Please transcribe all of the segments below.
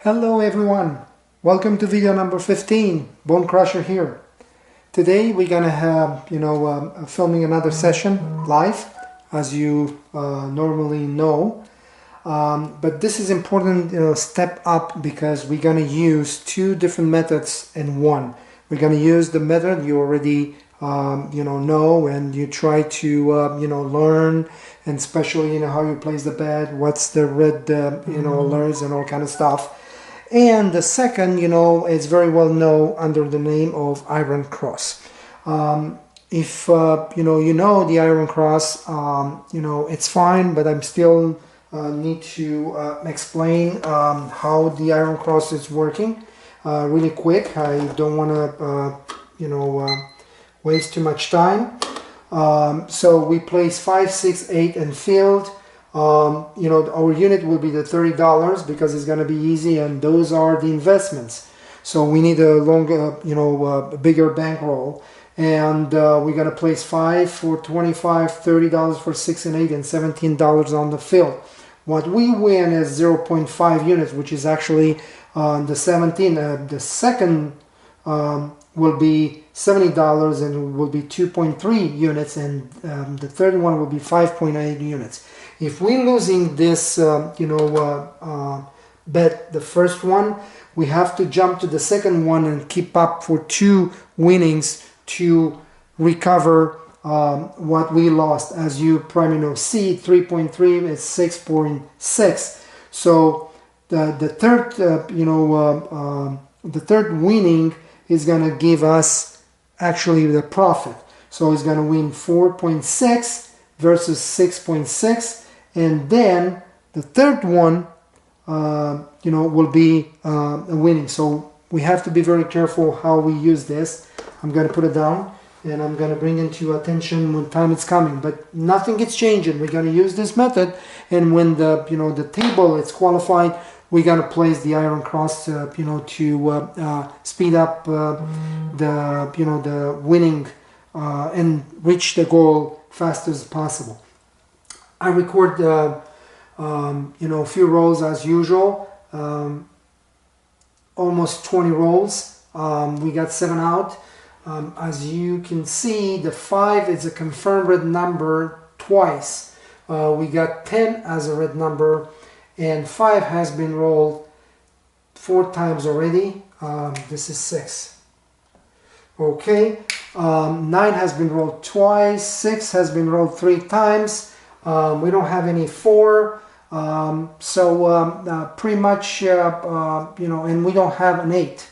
Hello everyone, welcome to video number 15, Bone Crusher here. Today we're gonna have, filming another session live, as you normally know. But this is important step up because we're gonna use two different methods in one. We're gonna use the method you already know and you try to learn, and especially how you place the bed, what's the red alerts and all kind of stuff. And the second, is very well known under the name of Iron Cross. If you know the Iron Cross, it's fine, but I'm still need to explain how the Iron Cross is working really quick. I don't want to waste too much time. So we place 5, 6, 8 and field. Our unit will be the $30 because it's going to be easy, and those are the investments. So we need a longer, bigger bankroll, and we're going to place 5 for $25, $30 for 6 and 8, and $17 on the field. What we win is 0.5 units, which is actually the 17. The second will be $70 and it will be 2.3 units, and the third one will be 5.8 units. If we're losing this, bet, the first one, we have to jump to the second one and keep up for 2 winnings to recover what we lost. As you probably see, 3.3 is 6.6. So the third winning is going to give us actually the profit. So it's going to win 4.6 versus 6.6, and then the third one will be winning. So we have to be very careful how we use this. I'm going to put it down and I'm going to bring it to your attention when time is coming, but nothing gets changing. We're going to use this method, and when the the table is qualified, we're going to place the Iron Cross to speed up the winning and reach the goal fast as possible. I record a few rolls as usual, almost 20 rolls. We got 7 out. As you can see, the 5 is a confirmed red number twice. We got 10 as a red number, and 5 has been rolled 4 times already. This is 6. Okay, 9 has been rolled twice, 6 has been rolled 3 times. We don't have any 4, so pretty much, and we don't have an 8.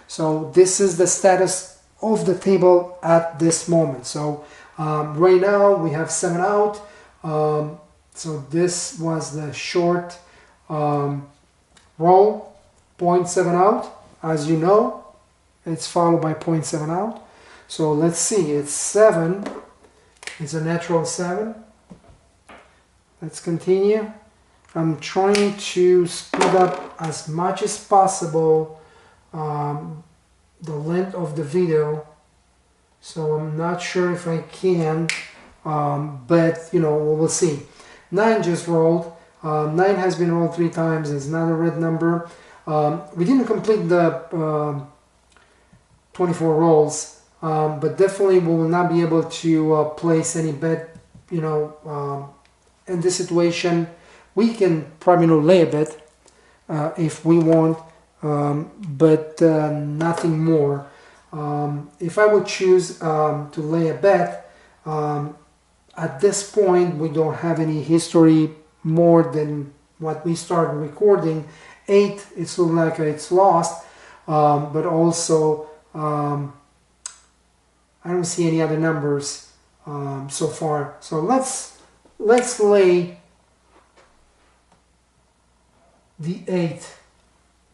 So this is the status of the table at this moment. So right now we have 7 out. So this was the short roll, 0.7 out. As you know, it's followed by 0.7 out. So let's see, it's 7. It's a natural 7. Let's continue. I'm trying to speed up as much as possible the length of the video, so I'm not sure if I can, but we'll see. 9 just rolled. 9 has been rolled 3 times. It's not a red number. We didn't complete the 24 rolls, but definitely we will not be able to place any bet. In this situation, we can probably lay a bet if we want, but nothing more. If I would choose to lay a bet, at this point we don't have any history more than what we started recording. 8, it's looking like it's lost, but also I don't see any other numbers so far. So let's lay the 8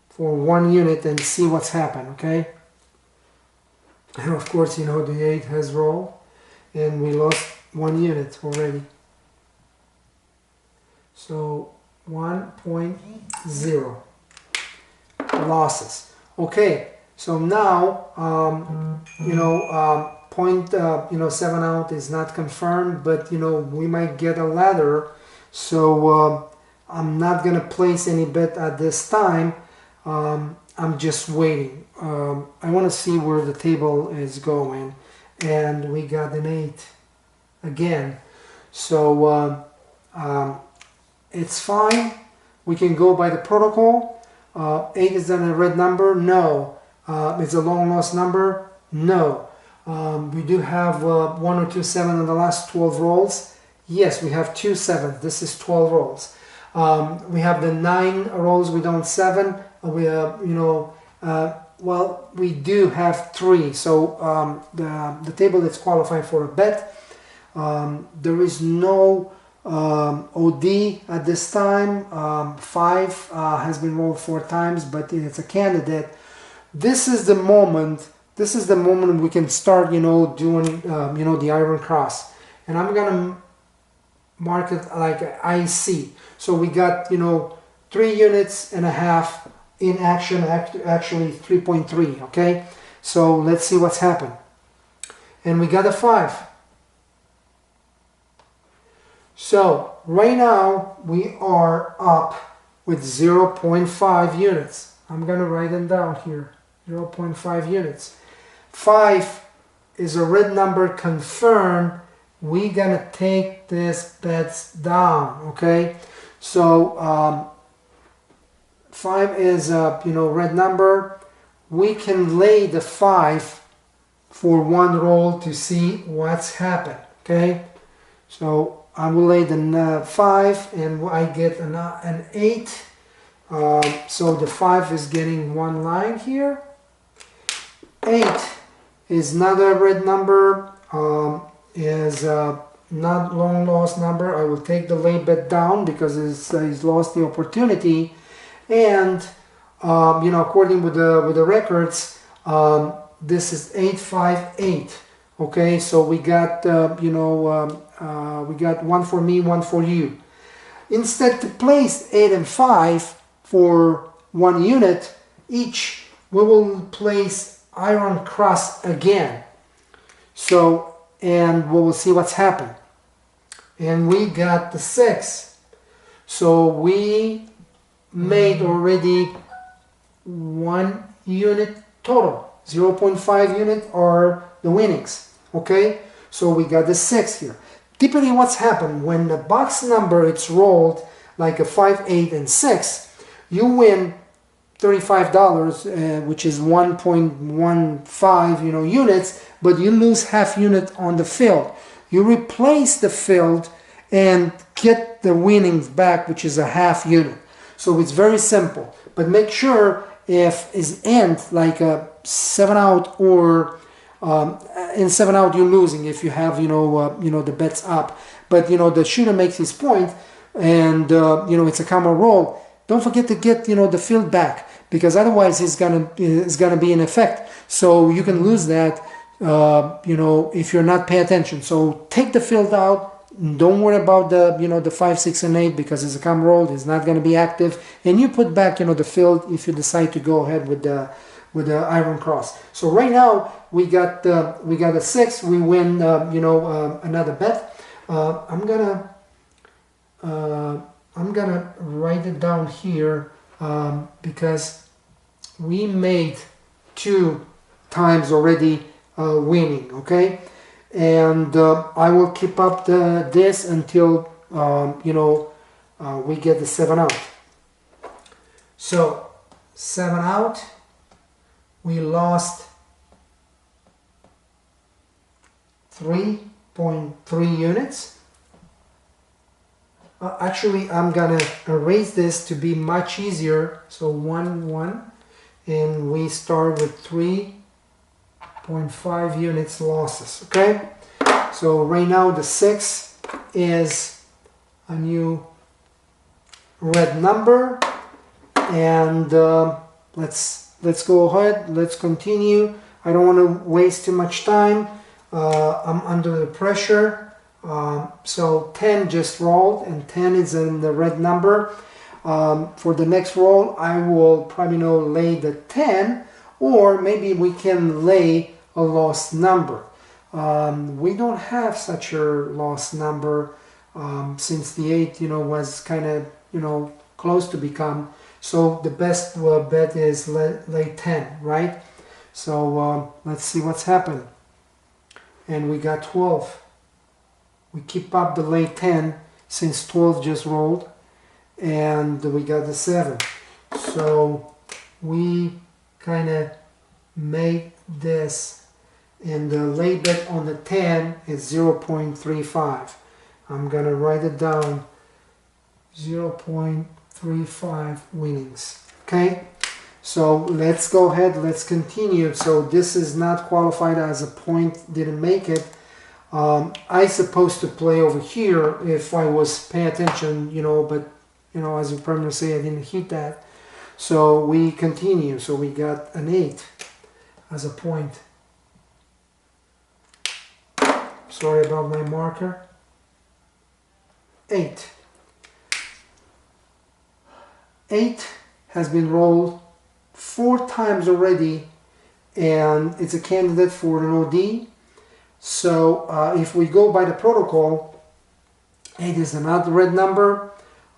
for 1 unit and see what's happened. Okay, and of course the 8 has rolled and we lost 1 unit already, so 1.0 losses. Okay, so now 0.7 out is not confirmed, but we might get a ladder, so I'm not gonna place any bet at this time. I'm just waiting. I want to see where the table is going, and we got an 8 again. So it's fine. We can go by the protocol. 8 is then a red number? No. It's a long lost number? No. We do have 1 or 2 7 in the last 12 rolls. Yes, we have 2 7s. This is 12 rolls. We have the 9 rolls. We don't 7. We well, we do have 3. So the table is qualified for a bet. There is no OD at this time. 5 has been rolled 4 times, but it's a candidate. This is the moment. This is the moment we can start, doing, the iron cross. And I'm gonna mark it like IC. So we got, 3 units and a half in action. Actually 3.3. Okay. So let's see what's happened. And we got a 5. So right now we are up with 0.5 units. I'm gonna write them down here. 0.5 units. 5 is a red number confirmed. We're gonna take this bets down. Okay, so 5 is a red number. We can lay the 5 for 1 roll to see what's happened. Okay, so I will lay the 5 and I get an 8. So the 5 is getting 1 line here. 8 is another red number, is not long lost number. I will take the lay bet down because he's lost the opportunity. And according with the records, this is 858. Okay, so we got we got 1 for me, 1 for you. Instead to place 8 and 5 for 1 unit each, we will place iron cross again. So, and we will see what's happened. And we got the 6. So we made already 1 unit total. 0.5 unit are the winnings. Okay, so we got the 6 here. Typically what's happened when the box number it's rolled like a 5, 8 and 6, you win $35, which is 1.15 units, but you lose half unit on the field. You replace the field and get the winnings back, which is a half unit. So it's very simple, but make sure if is end like a 7 out or in 7 out you're losing if you have the bets up, but the shooter makes his point and it's a common roll. Don't forget to get the field back, because otherwise it's gonna be in effect. So you can lose that if you're not paying attention. So take the field out. Don't worry about the 5, 6 and 8 because it's a common roll. It's not going to be active, and you put back the field if you decide to go ahead with the iron cross. So right now we got a 6. We win another bet. I'm gonna write it down here because we made 2 times already winning. Okay, and I will keep up this until we get the 7 out. So 7 out, we lost 3.3 units. Actually, I'm gonna erase this to be much easier. So 1, 1, and we start with 3.5 units losses. Okay, so right now the 6 is a new red number, and let's go ahead. Let's continue. I don't want to waste too much time. I'm under the pressure. So 10 just rolled, and 10 is in the red number. For the next roll, I will probably lay the 10, or maybe we can lay a lost number. We don't have such a lost number since the 8, was kind of, close to become. So the best bet is lay 10, right? So let's see what's happened. And we got 12. We keep up the lay 10 since 12 just rolled, and we got the 7. So we kind of made this, and the lay bet on the 10 is 0.35. I'm gonna write it down, 0.35 winnings. Okay, so let's go ahead, let's continue. So this is not qualified as a point, didn't make it. I supposed to play over here if I was paying attention, you know, but you know, as you probably say, I didn't hit that. So we continue. So we got an 8 as a point. Sorry about my marker. 8. 8 has been rolled 4 times already, and it's a candidate for an OD. So if we go by the protocol, 8 is an odd red number.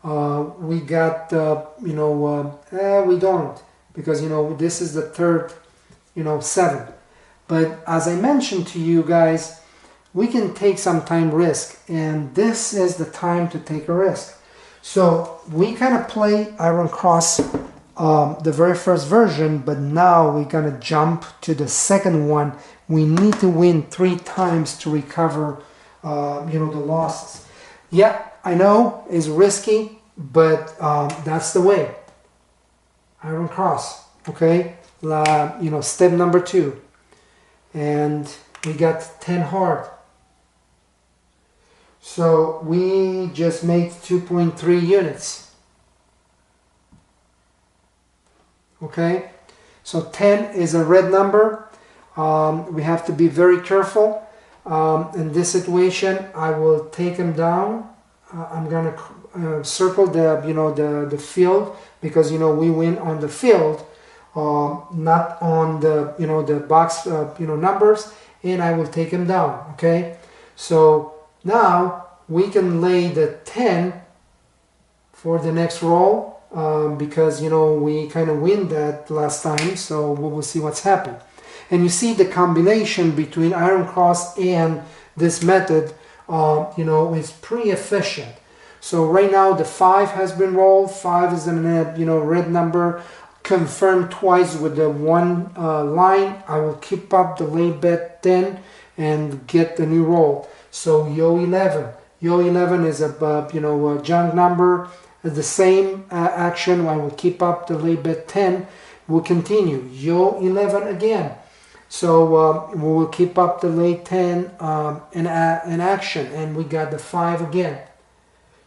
We got, you know, we don't, because, you know, this is the third, you know, 7. But as I mentioned to you guys, we can take some time risk, and this is the time to take a risk. So we kind of play Iron Cross, the very first version, but now we're gonna jump to the second one. We need to win 3 times to recover, you know, the losses. Yeah, I know it's risky, but that's the way. Iron Cross, okay? You know, step number 2, and we got 10 hard. So we just made 2.3 units. Okay, so 10 is a red number. We have to be very careful. In this situation, I will take them down. I'm gonna circle the, you know, the field, because, you know, we win on the field, not on the, you know, the box, you know, numbers, and I will take them down. Okay, so now we can lay the 10 for the next roll, because, you know, we kind of win that last time, so we will see what's happened. And you see the combination between Iron Cross and this method, you know, is pretty efficient. So right now the 5 has been rolled. 5 is an, you know, red number, confirmed twice with the 1 line. I will keep up the lay bet 10 and get the new roll. So Yo 11. Yo 11 is a, you know, a junk number. The same action. I will keep up the lay bet 10. We'll continue. Yo 11 again. So we will keep up the lay 10 in action, and we got the 5 again.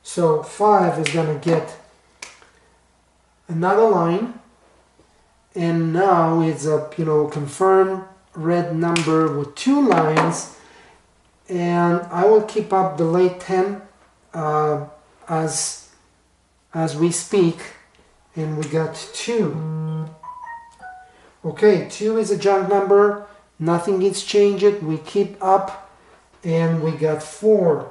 So 5 is going to get another line, and now it's a, you know, confirmed red number with 2 lines, and I will keep up the lay 10 as we speak, and we got 2. Okay, 2 is a junk number, nothing gets changed, we keep up, and we got 4.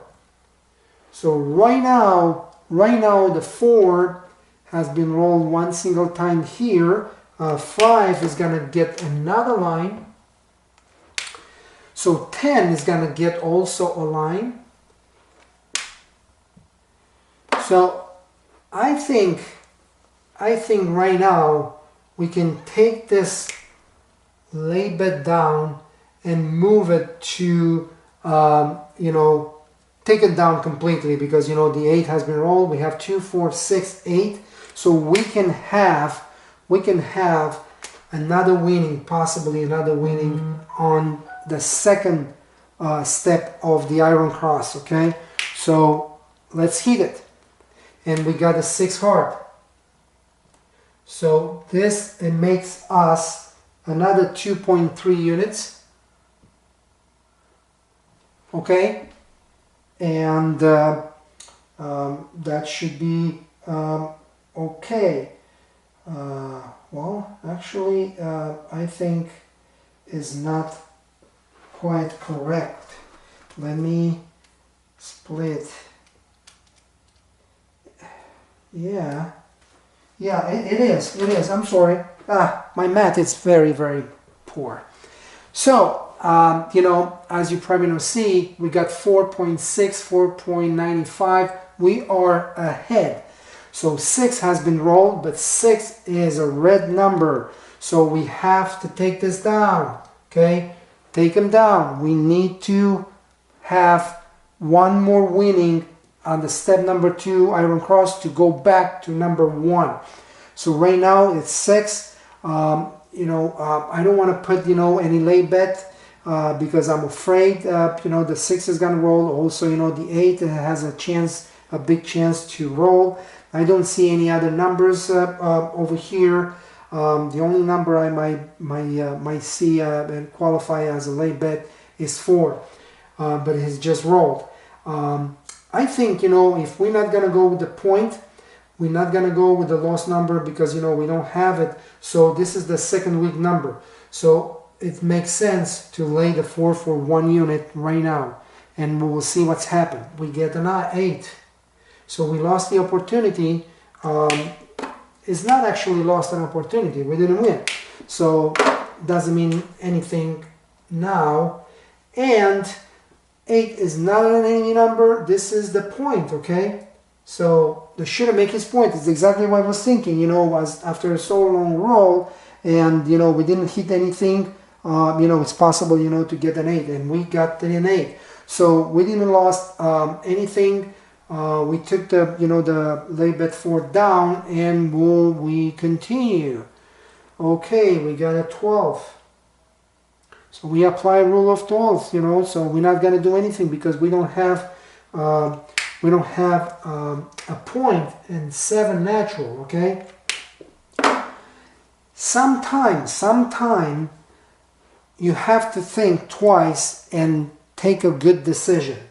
So right now the 4 has been rolled 1 single time here. 5 is gonna get another line. So 10 is gonna get also a line. So I think right now we can take this lay bet down and move it to, you know, take it down completely, because, you know, the 8 has been rolled. We have 2, 4, 6, 8. So we can have another winning, possibly another winning on the second step of the Iron Cross. Okay, so let's hit it, and we got a 6 hard. So this, it makes us another 2.3 units. Okay, and that should be okay. Well, actually, I think is not quite correct. Let me split. Yeah, Yeah, it is. It is. I'm sorry. My math is very, very poor. So, you know, as you probably know, see, we got 4.6, 4.95. We are ahead. So 6 has been rolled, but 6 is a red number. So we have to take this down. Okay? Take them down. We need to have one more winning on the step number 2 iron cross to go back to number 1. So right now it's 6. You know, I don't want to put, you know, any lay bet because I'm afraid, you know, the 6 is going to roll. Also, you know, the 8 has a chance, a big chance to roll. I don't see any other numbers over here. The only number I might see and qualify as a lay bet is 4, but it's just rolled. I think, you know, if we're not going to go with the point, we're not going to go with the loss number because, you know, we don't have it. So this is the second week number. So it makes sense to lay the 4 for 1 unit right now. And we will see what's happened. We get an 8. So we lost the opportunity. It's not actually lost an opportunity. We didn't win. So doesn't mean anything now. And 8 is not an enemy number. This is the point, okay? So the shooter make his point. It's exactly what I was thinking, you know, was after a so long roll and, you know, we didn't hit anything, you know, it's possible, you know, to get an 8 and we got an 8. So we didn't lost anything. We took the, you know, the lay bet 4 down and we continue. Okay, we got a 12. So we apply rule of 12, you know, so we're not going to do anything because we don't have a point in 7 natural, okay? Sometime you have to think twice and take a good decision.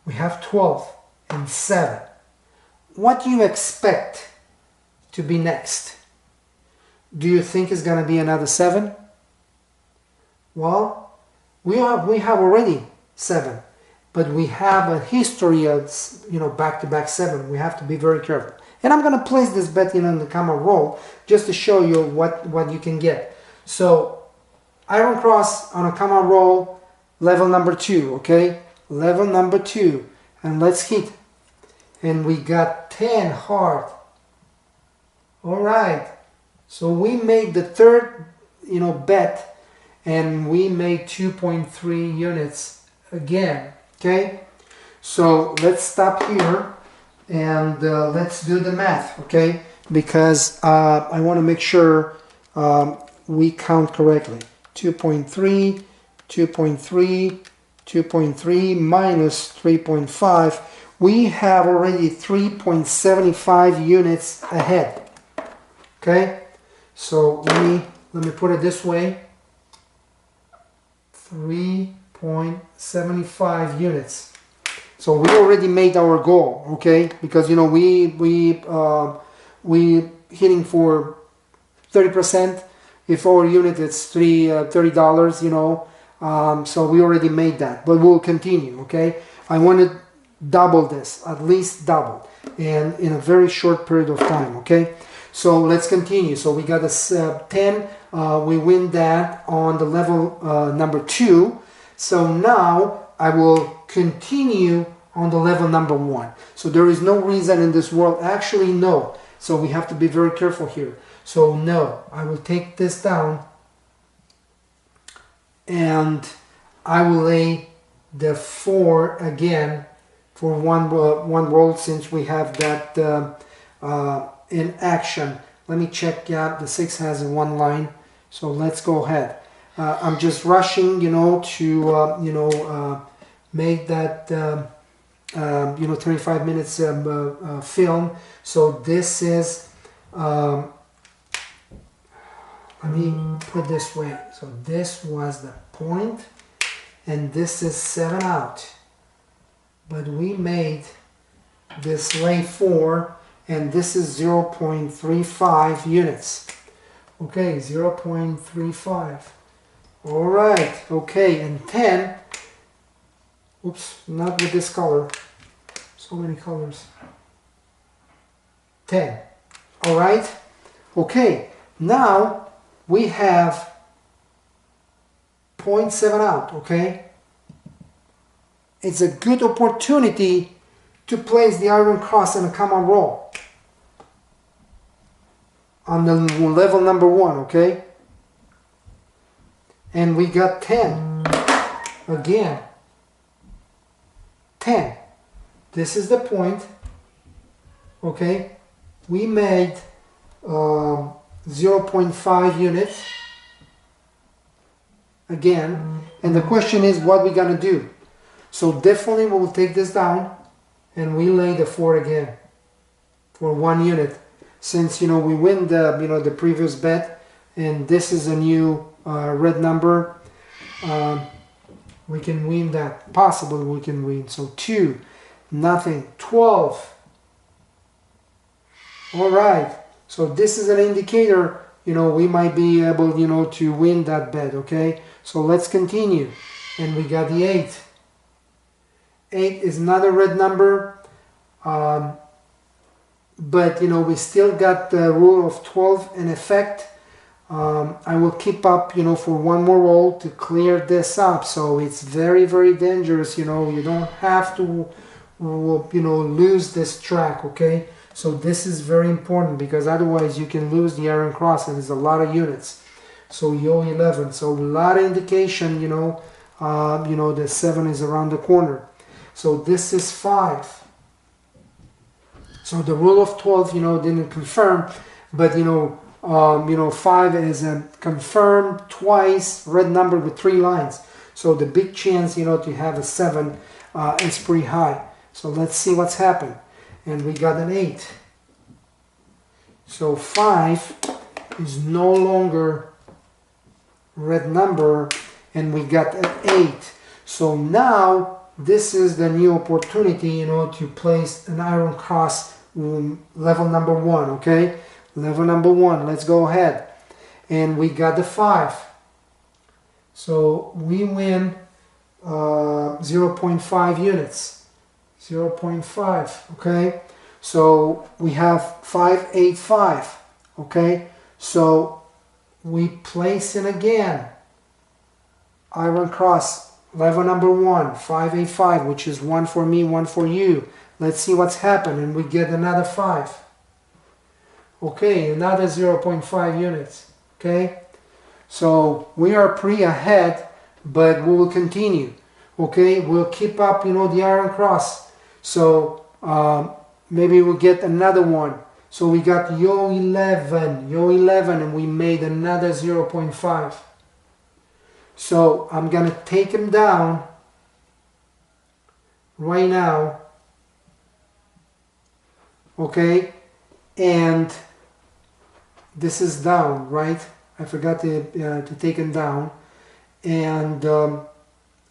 We have 12 and 7. What do you expect to be next? Do you think it's going to be another 7? Well, we have already 7. But we have a history of, you know, back-to-back 7. We have to be very careful. And I'm going to place this bet in on the camera roll just to show you what you can get. So, iron cross on a camera roll, level number 2, okay? Level number 2. And let's hit. And we got 10 hard. Alright. So we made the third, you know, bet. And we made 2.3 units again. Okay, so let's stop here and let's do the math, okay? Because I want to make sure we count correctly. 2.3, 2.3, 2.3 minus 3.5. We have already 3.75 units ahead. Okay, so let me put it this way. 3.75 units. So we already made our goal, okay? Because, you know, we hitting for 30%. If our unit is $30, you know, so we already made that. But we'll continue, okay? I want to double this, at least double, and in a very short period of time, okay? So let's continue. So we got a 10. We win that on the level number 2. So now I will continue on the level number 1. So there is no reason in this world, actually no. So we have to be very careful here. So no, I will take this down and I will lay the 4 again for one roll since we have that in action. Let me check. Yeah, the 6 has a 1 line. So let's go ahead. I'm just rushing, you know, to make that 35 minutes film. So this is let me put it this way. So this was the point, and this is 7 out. But we made this lay 4, and this is 0.35 units. Okay, 0.35. All right. Okay, and 10. Oops, not with this color. So many colors. 10. All right? Okay, now we have 0.7 out, okay? It's a good opportunity to place the iron cross in a common roll on the level number 1, okay? And we got 10. Again, 10. This is the point, okay? We made 0.5 units again, and the question is what we're gonna do. So definitely we will take this down and we lay the 4 again for 1 unit, since we win the the previous bet, and this is a new red number. We can win that. Possibly we can win. So 2, nothing, 12. All right. So this is an indicator. We might be able to win that bet. Okay. So let's continue, and we got the 8. 8 is another red number, but we still got the rule of 12 in effect. I will keep up for one more roll to clear this up. So it's very, very dangerous. You don't have to lose this track. Okay, so this is very important, because otherwise you can lose the iron cross, and it's a lot of units. So yo 11, so a lot of indication the 7 is around the corner. So this is 5. So the rule of 12, didn't confirm, but 5 is confirmed twice, red number with 3 lines. So the big chance, to have a 7 is pretty high. So let's see what's happened. And we got an 8. So 5 is no longer red number, and we got an 8. So now this is the new opportunity, to place an iron cross level number 1, okay? Level number 1, let's go ahead. And we got the 5. So we win 0.5 units. 0.5, okay? So we have 5, 8, 5, okay? So we place in again iron cross level number 1, 5, 8, 5, which is 1 for me, 1 for you. Let's see what's happened, and we get another 5. Okay, another 0.5 units. Okay, so we are pretty ahead, but we will continue. Okay, we'll keep up, the iron cross. So maybe we'll get another one. So we got yo 11, and we made another 0.5. So I'm gonna take him down right now. Okay, and this is down, right? I forgot to take him down, and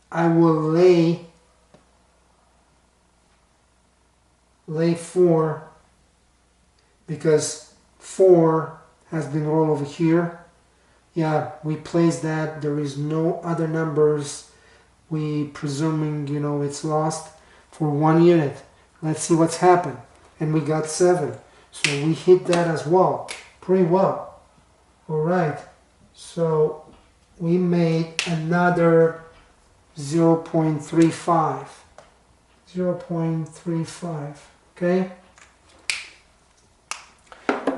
I will lay 4, because 4 has been rolled over here. Yeah, we placed that. There is no other numbers. We presuming it's lost for 1 unit. Let's see what's happened. And we got 7, so we hit that as well, pretty well. All right, so we made another 0.35. 0.35. Okay,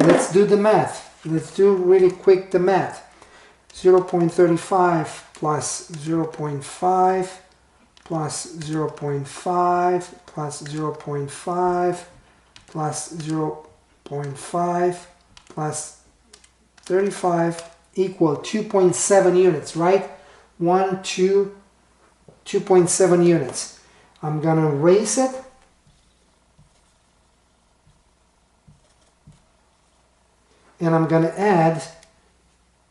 let's do the math. Let's do really quick the math. 0.35 plus 0.5 plus 0.5 plus 0.5 plus 0.5 plus 35 equal 2.7 units, right? 1, 2, 2.7 units. I'm gonna erase it. And I'm gonna add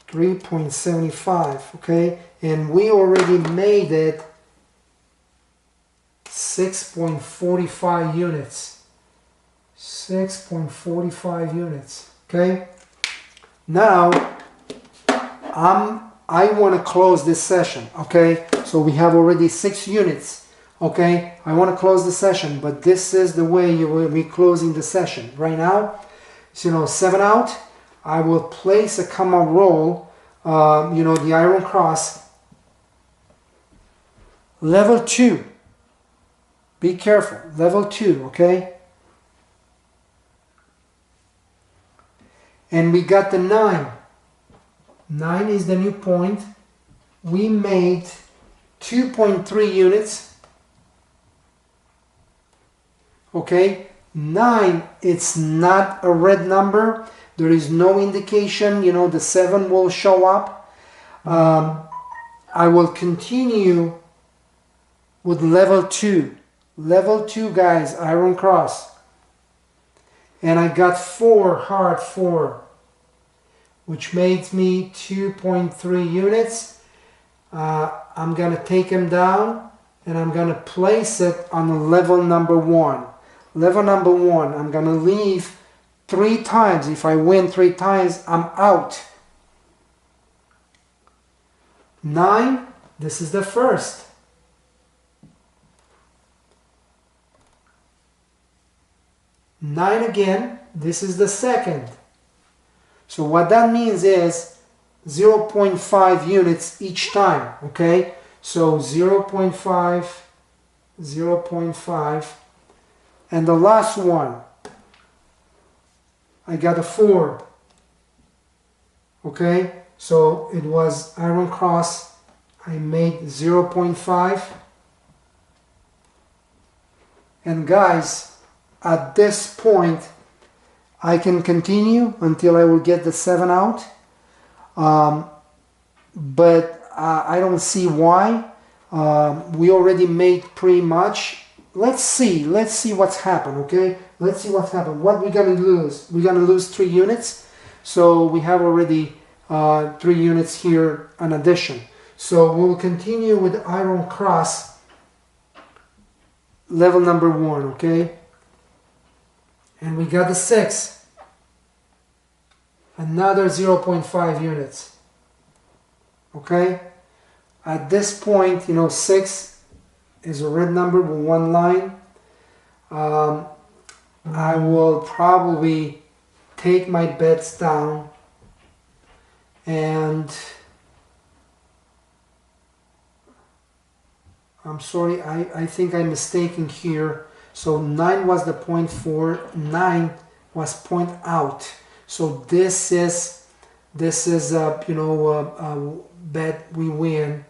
3.75, okay? And we already made it 6.45 units. 6.45 units, okay? Now, I want to close this session, okay? So we have already 6 units, okay? I want to close the session, but this is the way you will be closing the session right now. So, 7 out, I will place a comma roll, the iron cross. Level 2. Be careful. Level 2, okay? And we got the 9. 9 is the new point. We made 2.3 units. Okay? 9, it's not a red number. There is no indication, the 7 will show up. I will continue with level 2. Level 2, guys, iron cross. And I got 4, hard 4, which makes me 2.3 units. I'm going to take them down and I'm going to place it on level number 1. Level number 1, I'm going to leave 3 times. If I win 3 times, I'm out. 9, this is the first. 9 again, this is the second. So what that means is 0.5 units each time, okay? So 0.5, 0.5, and the last one, I got a 4, okay? So it was iron cross, I made 0.5, and guys, at this point, I can continue until I will get the 7 out, but I don't see why. We already made pretty much. Let's see what's happened, okay? Let's see what's happened. What we're gonna lose? We're gonna lose 3 units, so we have already 3 units here in addition. So we'll continue with iron cross, level number 1, okay? And we got the 6, another 0.5 units, okay? At this point, 6 is a red number with 1 line. I will probably take my bets down, and I'm sorry, I think I'm mistaken here. So 9 was the point 4, 9 was point out. So this is a bet we win.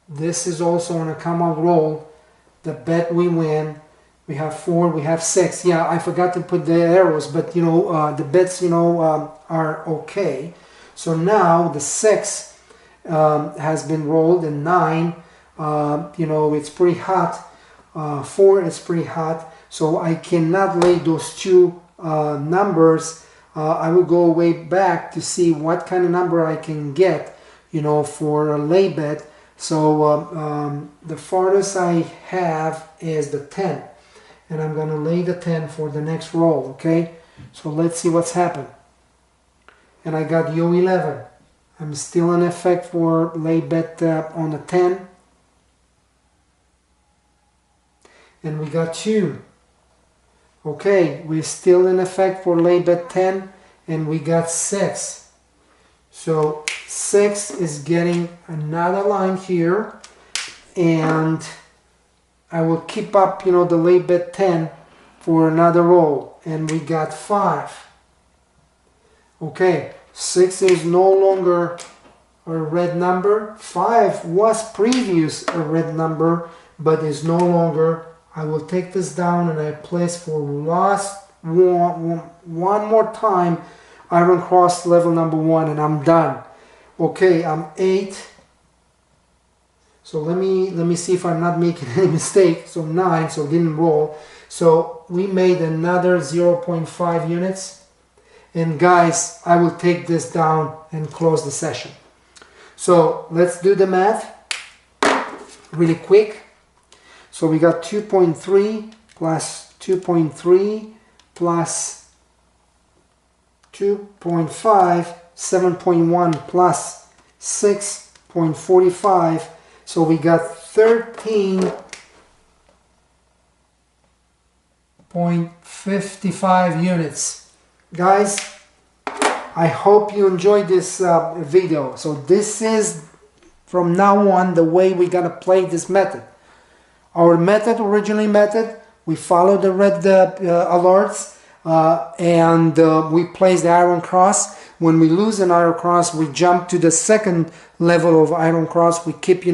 This is also on a comma roll. The bet we win. We have 4, we have 6. Yeah, I forgot to put the arrows, but the bets are okay. So now the 6 has been rolled, and 9, it's pretty hot. 4 is pretty hot, so I cannot lay those 2 numbers. I will go way back to see what kind of number I can get, for a lay bet. So the farthest I have is the 10, and I'm gonna lay the 10 for the next roll. Okay, so let's see what's happened. And I got yo 11. I'm still in effect for lay bet on the 10. And we got 2. Okay, we're still in effect for lay bet 10, and we got 6. So 6 is getting another line here, and I will keep up, the lay bet 10 for another roll, and we got 5. Okay, 6 is no longer a red number. 5 was previous a red number, but is no longer. I will take this down and I place for last one more time iron cross level number 1, and I'm done. Okay, I'm 8. So let me see if I'm not making any mistake. So 9, so didn't roll. So we made another 0.5 units. And guys, I will take this down and close the session. So let's do the math really quick. So we got 2.3 plus 2.3 plus 2.5, 7.1 plus 6.45. So we got 13.55 units. guys, I hope you enjoyed this video. So this is from now on the way we're gonna play this method. Our originally method, we follow the red alerts and we place the iron cross. When we lose an iron cross, we jump to the second level of iron cross. We keep,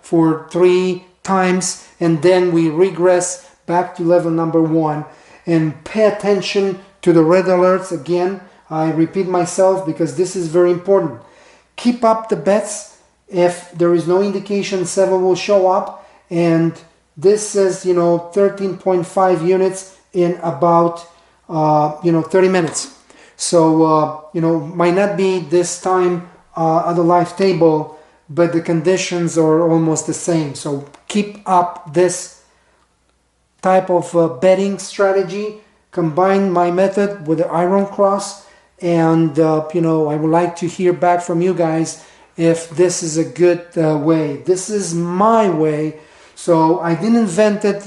for 3 times, and then we regress back to level number 1. And pay attention to the red alerts again. I repeat myself because this is very important. Keep up the bets. If there is no indication 7 will show up, and this says 13.5 units in about 30 minutes. So might not be this time at the live table, but the conditions are almost the same. So keep up this type of betting strategy. Combine my method with the iron cross, and I would like to hear back from you guys if this is a good way. This is my way. So I didn't invent it,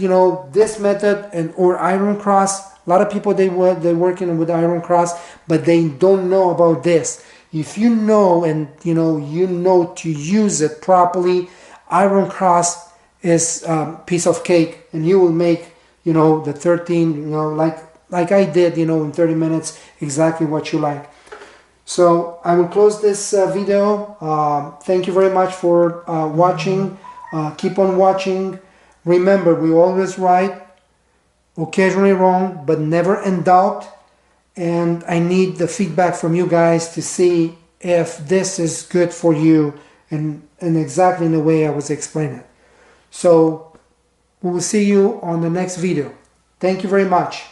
this method or iron cross. A lot of people, they're working with iron cross, but they don't know about this. If you know and you know to use it properly, iron cross is a piece of cake, and you will make the 13 like I did in 30 minutes, exactly what you like. So I will close this video. Thank you very much for watching. Keep on watching. Remember, we always right, occasionally wrong, but never in doubt. And I need the feedback from you guys to see if this is good for you and exactly in the way I was explaining it. So we will see you on the next video. Thank you very much.